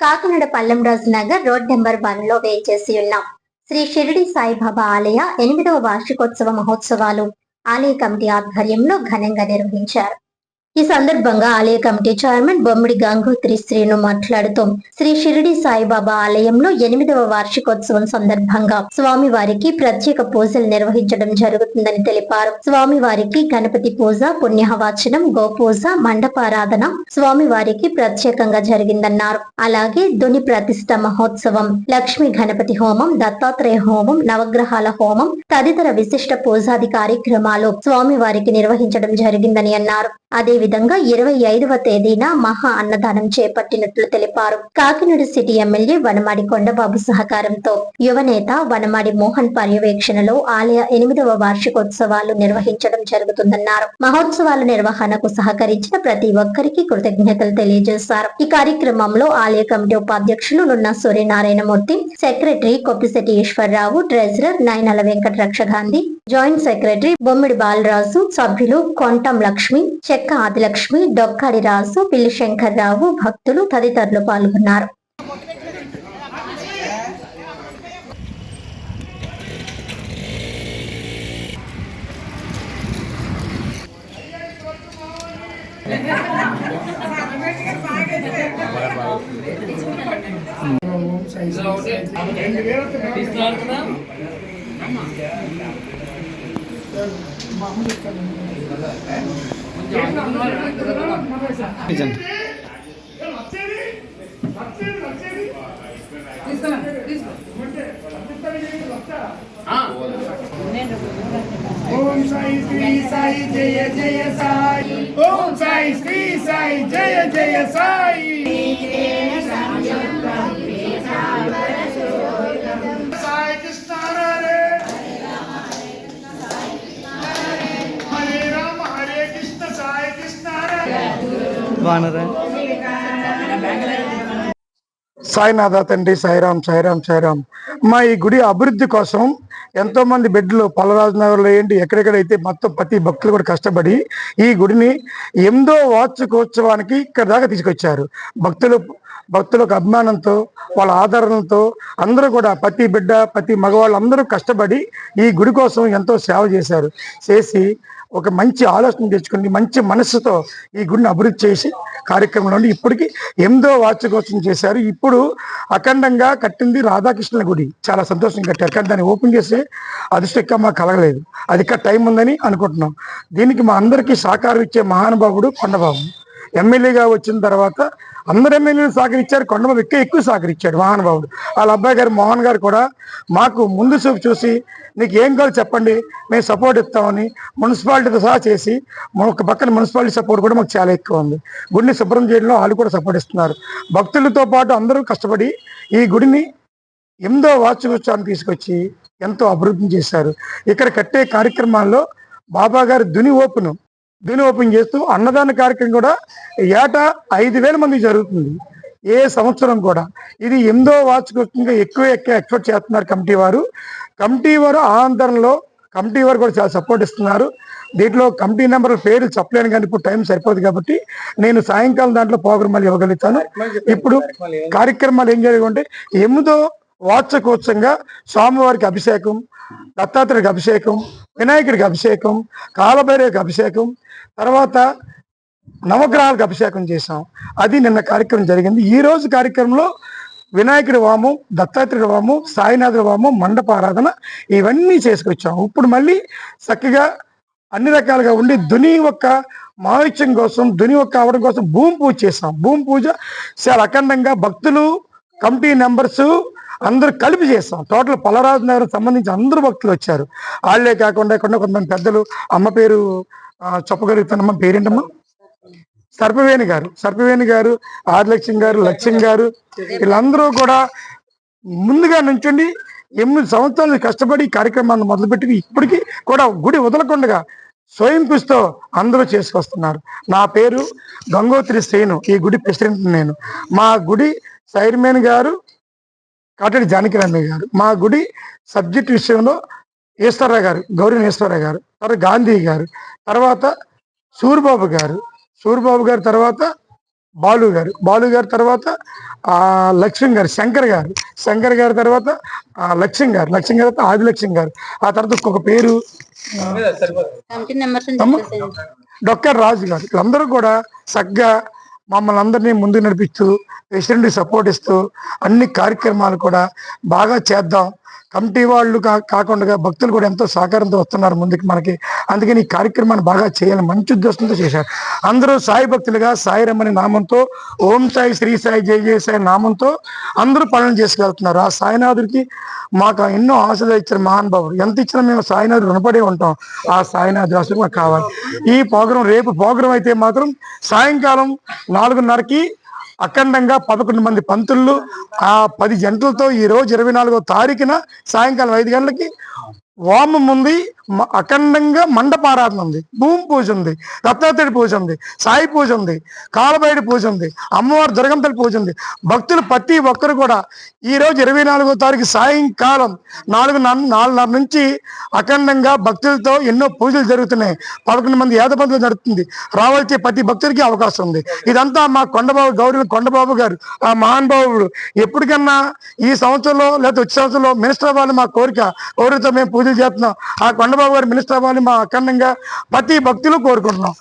Kakinada Pallam Raju Nagar road number 1 లో వేయించేసి ఉన్నాం. శ్రీ షిరిడి సాయిబాబా ఆలయ 8వ వార్షికోత్సవ మహోత్సవాలు ఆలయ కమిటీ ఆధ్వర్యంలో ఘనంగా నిర్వహించారు. ఈ సందర్భంగా ఆలయ కమిటీ చైర్మన్ బొమ్మిడి గంగోత్రి శ్రీను మాట్లాడుతూ శ్రీ షిరిడి సాయిబాబా ఆలయంలో 8వ వార్షికోత్సవం సందర్భంగా స్వామివారికి ప్రత్యేక పూజలు నిర్వహించడం జరుగుతుందని తెలిపారు. స్వామివారికి గణపతి పూజ, పుణ్యహవాచనం, గోపూజ, మండపారాధన స్వామివారికి ప్రత్యేకంగా జరిగిందన్నారు. అలాగే దుని ప్రతిష్ట మహోత్సవం, లక్ష్మీ గణపతి హోమం, దత్తాత్రేయ హోమం, నవగ్రహాల హోమం తదితర విశిష్ట పూజాది కార్యక్రమాలు స్వామివారికి నిర్వహించడం జరిగిందని అన్నారు. అదే విధంగా 25వ తేదీన మహా అన్నదానం చేపట్టినట్లు తెలిపారు. కాకినాడ సిటీ ఎమ్మెల్యే వనమాడి కొండబాబు సహకారంతో యువనేత వనమాడి మోహన్ పర్యవేక్షణలో ఆలయ 8వ వార్షికోత్సవాలు నిర్వహించడం జరుగుతుందన్నారు. మహోత్సవాల నిర్వహణకు సహకరించిన ప్రతి ఒక్కరికి కృతజ్ఞతలు తెలియజేశారు. ఈ కార్యక్రమంలో ఆలయ కమిటీ ఉపాధ్యక్షులు Nunna Suryanarayanamurthy, secretary Koppisetti Eswararao, treasurer Nayanala Venkata Rakshagandhi, joint secretary Bommidi Balaraju, సభ్యులు కొంటం లక్ష్మి, చెక్క ఆదిలక్ష్మి, డొక్కాడి రాజు, పిల్లి శంకర్రావు, భక్తులు తదితరులు పాల్గొన్నారు. ఓం సాయి శ్రీ సాయి జయ జయ సాయి, ఓం సాయి శ్రీ సాయి జయ జయ సాయి. సాయి కృష్ణ హరే హరే రామ హరే కృష్ణ సాయి కృష్ణ హరే. సాయినాథ తండ్రి సాయిరామ్ సాయిరామ్ సాయిరామ్. మా ఈ గుడి అభివృద్ధి కోసం ఎంతో మంది బిడ్డలు పల్లరాజు నగర్లో ఏంటి ఎక్కడెక్కడైతే మొత్తం ప్రతి భక్తులు కూడా కష్టపడి ఈ గుడిని 8వ వార్షికోత్సవానికి ఇక్కడ దాకా తీసుకొచ్చారు. భక్తులకు అభిమానంతో, వాళ్ళ ఆదరణతో అందరూ కూడా ప్రతి బిడ్డ ప్రతి మగవాళ్ళు అందరూ కష్టపడి ఈ గుడి కోసం ఎంతో సేవ చేసి ఒక మంచి ఆలోచన తెచ్చుకుని మంచి మనస్సుతో ఈ గుడిని అభివృద్ధి చేసి కార్యక్రమంలో ఇప్పటికి 8వ వార్షికోత్సవం చేశారు. ఇప్పుడు అఖండంగా కట్టింది రాధాకృష్ణుల గుడి. చాలా సంతోషంగా కట్టారు. కానీ దాన్ని ఓపెన్ చేసే అదృష్టం ఇంకా మాకు కలగలేదు. అది ఇంకా టైం ఉందని అనుకుంటున్నాం. దీనికి మా అందరికీ సహకారం ఇచ్చే మహానుభావుడు కొండబాబు. ఎమ్మెల్యేగా వచ్చిన తర్వాత అందరు ఎమ్మెల్యేలు సహకరించారు. కొండబాబు ఎక్కువ సహకరించాడు మహానుభావుడు. వాళ్ళ అబ్బాయి గారు మోహన్ గారు కూడా మాకు ముందు చూపు చూసి నీకు ఏం కావాలి చెప్పండి, మేము సపోర్ట్ ఇస్తామని మున్సిపాలిటీతో సహా చేసి ఒక పక్కన మున్సిపాలిటీ సపోర్ట్ కూడా మాకు చాలా ఎక్కువ ఉంది. గుడిని శుభ్రం చేయడంలో వాళ్ళు కూడా సపోర్ట్ ఇస్తున్నారు. భక్తులతో పాటు అందరూ కష్టపడి ఈ గుడిని 8వ వార్షికోత్సవాన్ని తీసుకొచ్చి ఎంతో అభివృద్ధి చేశారు. ఇక్కడ కట్టే కార్యక్రమాల్లో బాబా గారి దుని ఓపెన్ చేస్తూ అన్నదాన కార్యక్రమం కూడా ఏటా 5,000 మందికి జరుగుతుంది ఏ సంవత్సరం కూడా. ఇది 8వ వార్షికోత్సవంగా ఎక్కువ ఎక్స్పెక్ట్ చేస్తున్నారు కమిటీ వారు ఆందోళనలో కమిటీ వారు కూడా చాలా సపోర్ట్ ఇస్తున్నారు. దీంట్లో కమిటీ నెంబర్ పేరు చెప్పలేను కానీ ఇప్పుడు టైం సరిపోదు కాబట్టి నేను సాయంకాలం దాంట్లో ప్రోగ్రామాలు ఇవ్వగలుగుతాను. ఇప్పుడు కార్యక్రమాలు ఏం జరిగాయంటే 8వ వార్షికోత్సవంగా స్వామివారికి అభిషేకం, దత్తాత్రేయుడికి అభిషేకం, వినాయకుడికి అభిషేకం, కాలభైరవికి అభిషేకం, తర్వాత నవగ్రహాలకు అభిషేకం చేశాం. అది నిన్న కార్యక్రమం జరిగింది. ఈ రోజు కార్యక్రమంలో వినాయకుడి వామం, దత్తాత్రేయుడి వామం, సాయినాథుడి వామం, మండపారాధన ఇవన్నీ చేసుకొచ్చాం. ఇప్పుడు మళ్ళీ చక్కగా అన్ని రకాలుగా ఉండి దుని యొక్క మాహిత్యం కోసం, దుని యొక్క అవడం కోసం భూమి పూజ చేసాం. భూమి పూజ చాలా అఖండంగా భక్తులు, కమిటీ మెంబర్స్ అందరూ కలిపి చేస్తాం. టోటల్ పల్లరాజు నగర్ సంబంధించి అందరూ భక్తులు వచ్చారు. వాళ్ళే కాకుండా కొంతమంది పెద్దలు, అమ్మ పేరు చెప్పగలుగుతానమ్మ, పేరేంటమ్మా? సర్పవేణి గారు, ఆదిలక్ష్మి గారు, లక్ష్మి గారు, వీళ్ళందరూ కూడా ముందుగా నుంచుండి 8 సంవత్సరాలు కష్టపడి కార్యక్రమాన్ని మొదలుపెట్టి ఇప్పటికీ కూడా గుడి వదలకుండా స్వయం కృషితో అందరూ చేసుకొస్తున్నారు. నా పేరు గంగోత్రి శ్రీను, ఈ గుడి ప్రెసిడెంట్ నేను. మా గుడి చైర్మన్ గారు కాటడి జానకిరామయ్య గారు. మా గుడి సబ్జెక్ట్ విషయంలో ఈశ్వరరావు గారు, గౌరీ ఈశ్వరరావు గారు, తర్వాత గాంధీ గారు, తర్వాత సూరిబాబు గారు తర్వాత బాలు గారు తర్వాత లక్ష్మణ్ గారు, శంకర్ గారి తర్వాత లక్ష్మణ్ గారు తర్వాత ఆది లక్ష్మణ్ గారు, ఆ తర్వాత ఇంకొక పేరు డొక్కర్ రాజు గారు. వీళ్ళందరూ కూడా చక్కగా మమ్మల్ని అందరినీ ముందుకు నడిపిస్తూ ప్రెసిడెంట్కి సపోర్ట్ ఇస్తూ అన్ని కార్యక్రమాలు కూడా బాగా చేద్దాం. కమిటీ వాళ్ళు కాకుండా భక్తులు కూడా ఎంతో సహకారంతో వస్తున్నారు ముందుకు మనకి. అందుకని ఈ కార్యక్రమాన్ని బాగా చేయాలని మంచి ఉద్దేశంతో చేశారు. అందరూ సాయి భక్తులుగా సాయి రమ్మని నామంతో, ఓం సాయి శ్రీ సాయి జయ జయ సాయి నామంతో అందరూ పాలన చేసుకెళ్తున్నారు. ఆ సాయినాథుడికి మాకు ఎన్నో ఆశలు ఇచ్చారు మహానుభావుడు. ఎంత ఇచ్చినా మేము సాయినాథుడు రుణపడి ఉంటాం. ఆ సాయినాథుడు ఆశలు మాకు కావాలి. ఈ ప్రోగ్రాం రేపు ప్రోగ్రాం అయితే మాత్రం సాయంకాలం 4:30కి అఖండంగా 11 మంది పంతులు, ఆ 10 జంటలతో ఈ రోజు 24వ తారీఖున సాయంకాలం 5 గంటలకి హోమం ఉంది, అఖండంగా మండపారాధన ఉంది, భూమి పూజ ఉంది, దత్తాత్రేయుడి పూజ ఉంది, సాయి పూజ ఉంది, కాలభైరవుడి పూజ ఉంది, అమ్మవారి దుర్గంతల పూజ ఉంది. భక్తులు ప్రతి ఒక్కరు కూడా ఈ రోజు 24వ తారీఖు సాయంకాలం 4:30 నుంచి అఖండంగా భక్తులతో ఎన్నో పూజలు జరుగుతున్నాయి. 11 మంది యాద పంతులు జరుగుతుంది. రావాల్సే ప్రతి భక్తుడికి అవకాశం ఉంది. ఇదంతా మా కొండబాబు గారు, ఆ మహానుభావుడు ఎప్పటికన్నా ఈ సంవత్సరంలో లేదా వచ్చే సంవత్సరంలో మినిస్టర్ అవ్వాలి మా కోరికతో మేము పూజలు చేస్తున్నాం. ఆ కొండబాబు గారు మినిస్టర్ అవ్వాలి మా అఖండంగా ప్రతి భక్తులు కోరుకుంటున్నాం.